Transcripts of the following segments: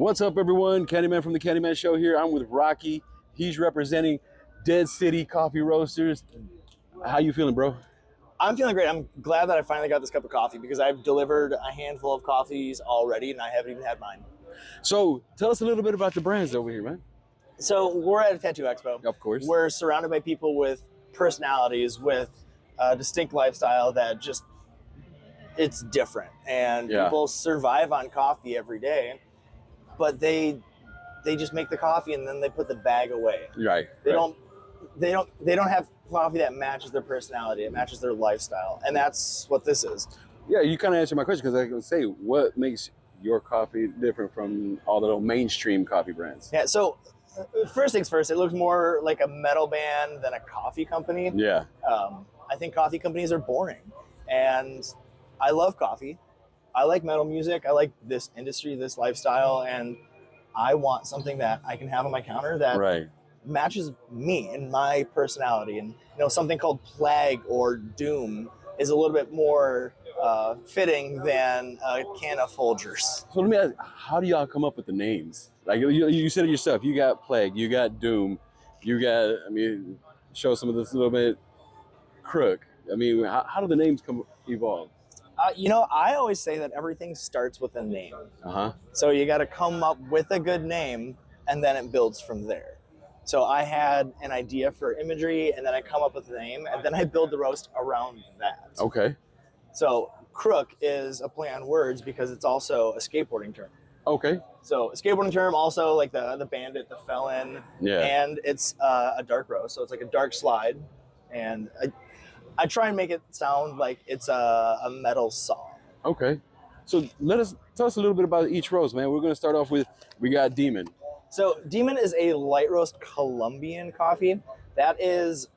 What's up, everyone? Candyman from the Candyman Show here. I'm with Rocky. He's representing Dead City Coffee Roasters. How you feeling, bro? I'm feeling great. I'm glad that I finally got this cup of coffee because I've delivered a handful of coffees already and I haven't even had mine. So tell us a little bit about the brands over here, man. So we're at a tattoo expo. Of course. We're surrounded by people with personalities, with a distinct lifestyle that just, it's different. And people survive on coffee every day, but they just make the coffee and then they put the bag away. Right. They don't have coffee that matches their personality. It matches their lifestyle, and that's what this is. Yeah, you kind of answered my question because I can say, what makes your coffee different from all the little mainstream coffee brands? Yeah. So first things first, it looks more like a metal band than a coffee company. Yeah. I think coffee companies are boring, and I love coffee. I like metal music. I like this industry, this lifestyle, and I want something that I can have on my counter that matches me and my personality. And something called Plague or Doom is a little bit more fitting than a can of Folgers. So let me ask, how do y'all come up with the names? Like you said it yourself, you got Plague, you got Doom, you got, show some of this a little bit, Crook. How do the names evolve? I always say that everything starts with a name. So you got to come up with a good name, and then it builds from there. So I had an idea for imagery, and then I come up with a name, and then I build the roast around that. Okay. So Crook is a play on words because it's also a skateboarding term. Okay. So a skateboarding term, also like the bandit, the felon. Yeah. And it's a dark roast, so it's like a dark slide. And I try and make it sound like it's a metal song. Okay. So tell us a little bit about each roast, man. We're going to start off with, we got Demon. So Demon is a light roast Colombian coffee. That is,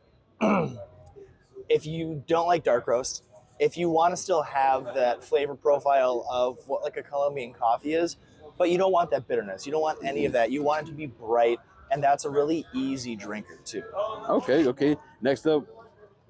if you don't like dark roast, if you want to still have that flavor profile of what like a Colombian coffee is, but you don't want that bitterness. You don't want any of that. You want it to be bright, and that's a really easy drinker too. Okay. Next up,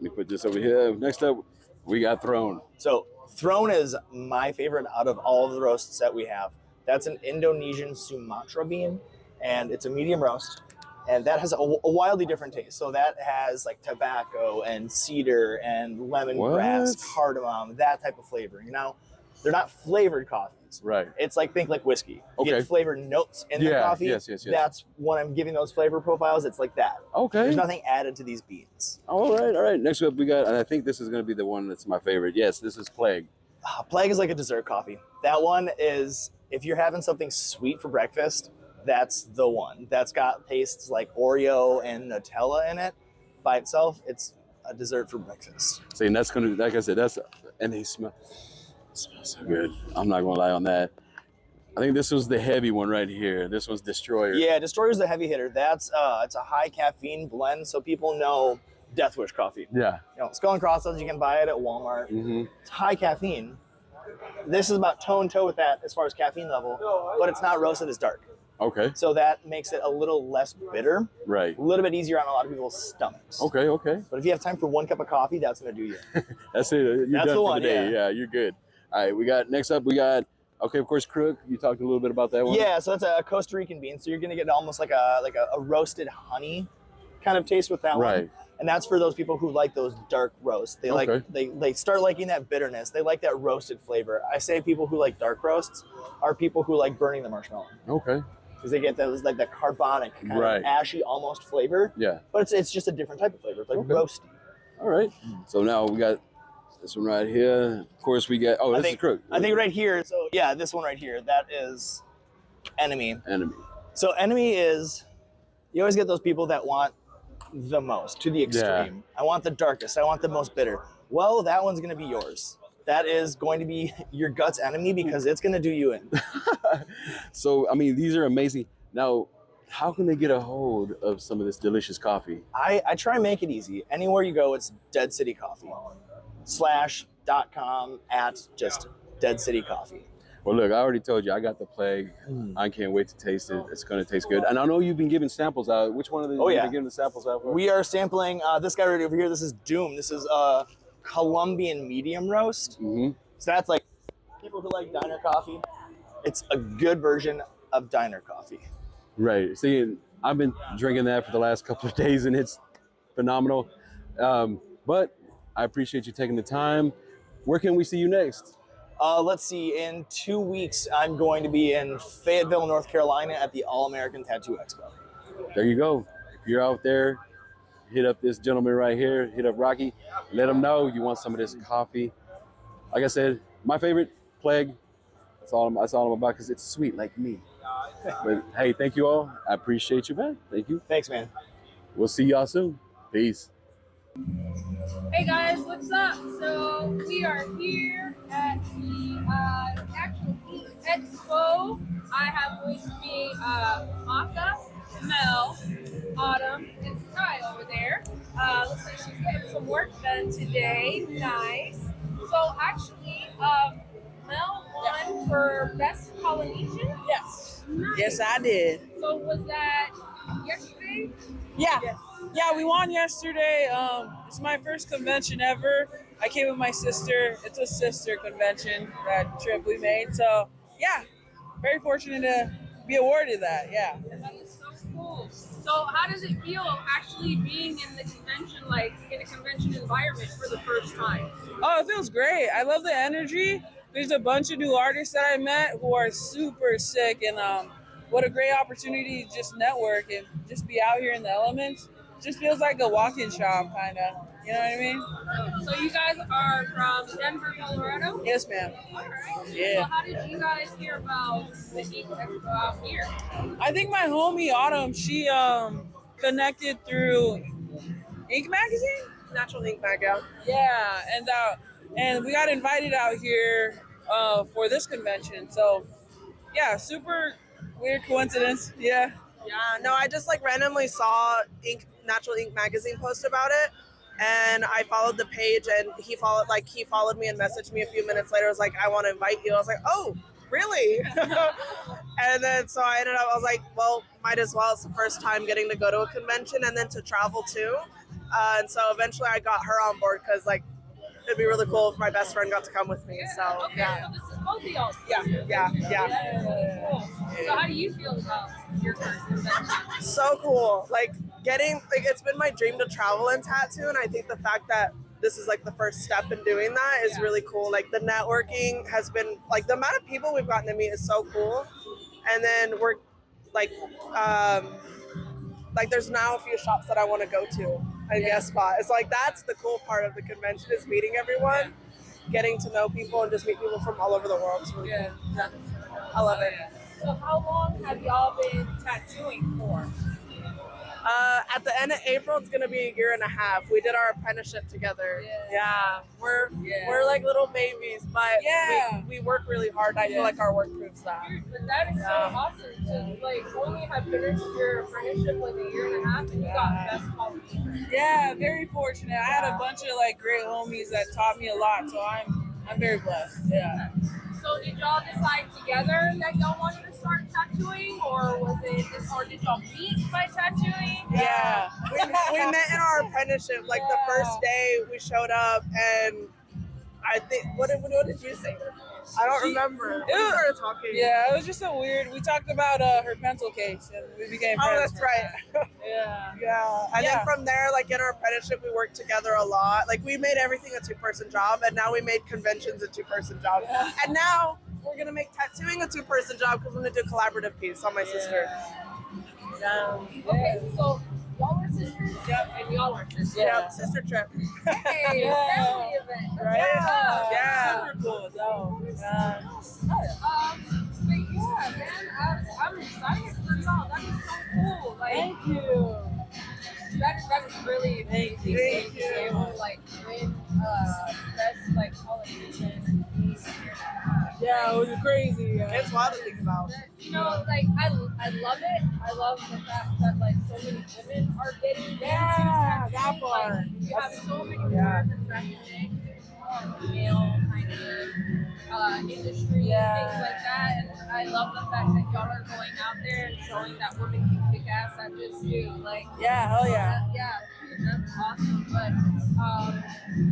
let me put this over here. Next up, we got Throne. So Throne is my favorite out of all of the roasts that we have. That's an Indonesian Sumatra bean, and it's a medium roast. And that has a wildly different taste. So that has like tobacco and cedar and lemongrass, cardamom, that type of flavor. They're not flavored coffees. Right. It's think like whiskey. You get flavored notes in the coffee. Yes. That's when I'm giving those flavor profiles. It's like that. Okay. There's nothing added to these beans. All right. Next up, we got, and I think this is going to be the one that's my favorite. Yes, this is Plague. Plague is like a dessert coffee. That one is, if you're having something sweet for breakfast, that's the one. That's got tastes like Oreo and Nutella in it. By itself, it's a dessert for breakfast. See, and that's going to, like I said, and they smell so good. I'm not going to lie on that. I think this was the heavy one right here. This one's Destroyer. Yeah, Destroyer's the heavy hitter. That's it's a high caffeine blend, so people know Death Wish coffee. Yeah. Skull and Crossroads, you can buy it at Walmart. Mm-hmm. It's high caffeine. This is about toe-and-toe with that as far as caffeine level, but it's not roasted as dark. Okay. So that makes it a little less bitter. Right. A little bit easier on a lot of people's stomachs. Okay. But if you have time for one cup of coffee, that's going to do you. That's it. You're done for the day. Yeah, you're good. All right, next up, we got, of course, Crook. You talked a little bit about that one. Yeah, so that's a Costa Rican bean. So you're going to get almost like a roasted honey kind of taste with that one. And that's for those people who like those dark roasts. They they start liking that bitterness. They like that roasted flavor. I say people who like dark roasts are people who like burning the marshmallow. Okay. Because they get those like that carbonic kind of ashy almost flavor. Yeah. But it's just a different type of flavor. It's like roasty. All right. So now we got this one right here. Of course, we got, this is Crook. I think right here, so yeah, this one right here, that is Enemy. So Enemy is, you always get those people that want the most, to the extreme. Yeah. I want the darkest. I want the most bitter. Well, that one's going to be yours. That is going to be your gut's enemy because it's going to do you in. So, these are amazing. Now, how can they get a hold of some of this delicious coffee? I try and make it easy. Anywhere you go, it's Dead City Coffee. /.com at just Dead City Coffee. Well, look, I already told you, I got the Plague. I can't wait to taste it. It's going to taste good. And I know you've been giving samples out. Which one of the you've been giving the samples out for? We are sampling this guy right over here. This is Doom. This is a Colombian medium roast. So that's like people who like diner coffee. It's a good version. of diner coffee. Right. See, I've been drinking that for the last couple of days, and it's phenomenal. But I appreciate you taking the time. Where can we see you next? Let's see. In 2 weeks, I'm going to be in Fayetteville, North Carolina, at the All American Tattoo Expo. There you go. If you're out there, hit up this gentleman right here. Hit up Rocky. Let him know you want some of this coffee. Like I said, my favorite, Plague. That's all I'm about, because it's sweet like me. But hey, thank you all. I appreciate you, man. Thank you. Thanks, man. We'll see y'all soon. Peace. Hey guys, what's up? So we are here at the Natural Ink Expo. I have with me Maka, Mel, Autumn, and Sky over there. Looks like she's getting some work done today. Nice. So actually, Mel won for Best Polynesian? Yes. Nice. Yes, I did. So was that yesterday? Yeah. Yeah, we won yesterday. It's my first convention ever. I came with my sister. It's a sister convention, that trip we made. So, yeah, very fortunate to be awarded that. Yeah. That is so cool. So how does it feel actually being in the convention, like in a convention environment for the first time? Oh, it feels great. I love the energy. There's a bunch of new artists that I met who are super sick, and what a great opportunity to just network and just be out here in the elements. Just feels like a walk-in shop, kind of. You know what I mean? So you guys are from Denver, Colorado? Yes, ma'am. All right. Yeah. So how did you guys hear about the Ink Expo out here? I think my homie Autumn, she connected through Ink Magazine? Natural Ink Expo. Yeah, and we got invited out here for this convention. So, yeah, super weird coincidence. Yeah. Yeah, no, I just like randomly saw Natural Ink Magazine post about it, and I followed the page, and he followed me and messaged me a few minutes later. I was like, I want to invite you. I was like, oh, really? And then so I was like, well, might as well. It's the first time getting to go to a convention and then to travel too. And so eventually I got her on board because like it'd be really cool if my best friend got to come with me. So Okay, yeah. so this is both of y'all. Yeah. Cool. So how do you feel about your first convention? So cool. Like it's been my dream to travel and tattoo, and I think the fact that this is like the first step in doing that is really cool. Like the networking has been like the amount of people we've gotten to meet is so cool. And then we're like there's now a few shops that I want to go to and guest spot. It's like that's the cool part of the convention is meeting everyone, getting to know people and just meet people from all over the world. It's really cool. Yeah. I love it. So how long have y'all been tattooing for? At the end of April, it's gonna be a year and a half. We did our apprenticeship together. Yeah, we're like little babies, but we work really hard. I feel like our work proves that. But that is so awesome to like only have finished your apprenticeship like a year and a half, and you got best polynesian. Yeah, very fortunate. I had a bunch of like great homies that taught me a lot, so I'm very blessed. Yeah. So did y'all decide together that y'all wanted to start tattooing, or did y'all meet by tattooing? Yeah, we met in our apprenticeship. Like the first day we showed up, and I think what did you say? I don't remember. We started talking. Yeah, it was just we talked about her pencil case, and we became friends. Oh, that's right. Yeah. And then from there, like in our apprenticeship, we worked together a lot. Like we made everything a 2-person job, and now we made conventions a 2-person job. Yeah. And now we're gonna make tattooing a 2-person job because we're gonna do a collaborative piece on my sister. Yeah. Okay, so y'all were sisters? Yep. And y'all are sisters? Yeah. Sister trip. Hey, family event. Right? Yeah. Super cool. So, But yeah, man, I'm excited for y'all. That is so cool. Like, thank you. That is really amazing. Thank you. To, like win best like politician in a year and a half. Yeah, it was crazy. It's wild to think about. You know, like I love it. I love the fact that like so many women are getting into tattooing. that part. Like, you have so many women back in the day, male kind of industry and things like that. And I love the fact that y'all are going out there and showing that women can kick ass at this too. Like Yeah, hell yeah. Yeah, That's awesome. But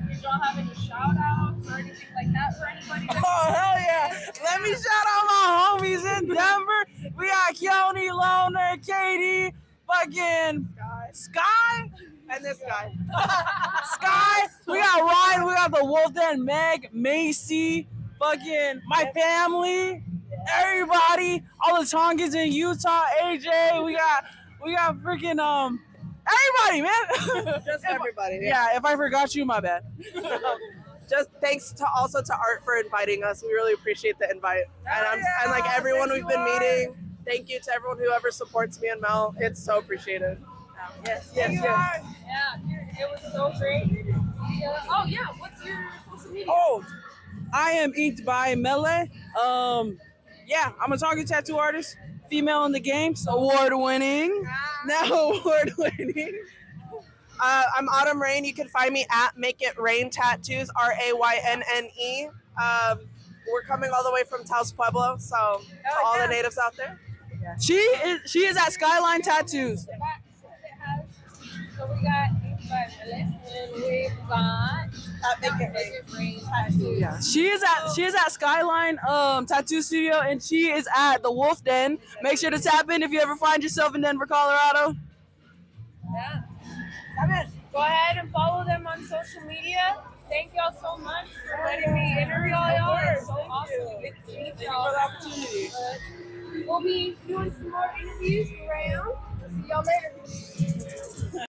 did y'all have any shout outs or anything like that for anybody? Oh, hell yeah. Let me shout out my homies in Denver. We got Keone, Loner, Katie, fucking Sky. And this guy. Sky. We got Ryan. We got the Wolf Den, Meg, Macy, fucking my family, everybody, all the Tongans in Utah, AJ. We got freaking everybody, man. Just everybody. Yeah, if I forgot you, my bad. Just thanks to also to Art for inviting us. We really appreciate the invite. And like everyone we've been meeting, thank you to everyone who ever supports me and Mel. It's so appreciated. Yes. Yeah, it was so great. Oh yeah, what's your social media? Oh, I am inked by Mele. Yeah, I'm a Tongan tattoo artist, female in the game, award winning. Now award winning. I'm Autumn Rain. You can find me at Make It Rain Tattoos, RAYNNE. We're coming all the way from Taos Pueblo, so to all the natives out there. She is at Skyline Tattoos. So we got and we've got Make It Rain Tattoos. Yeah. She is at Skyline Tattoo Studio, and she is at the Wolf Den. Make sure to tap in if you ever find yourself in Denver, Colorado. Yeah. Go ahead and follow them on social media. Thank y'all so much for letting me interview y'all. It's so awesome to get to meet y'all. For the opportunity. We'll be doing some more interviews around. See y'all later.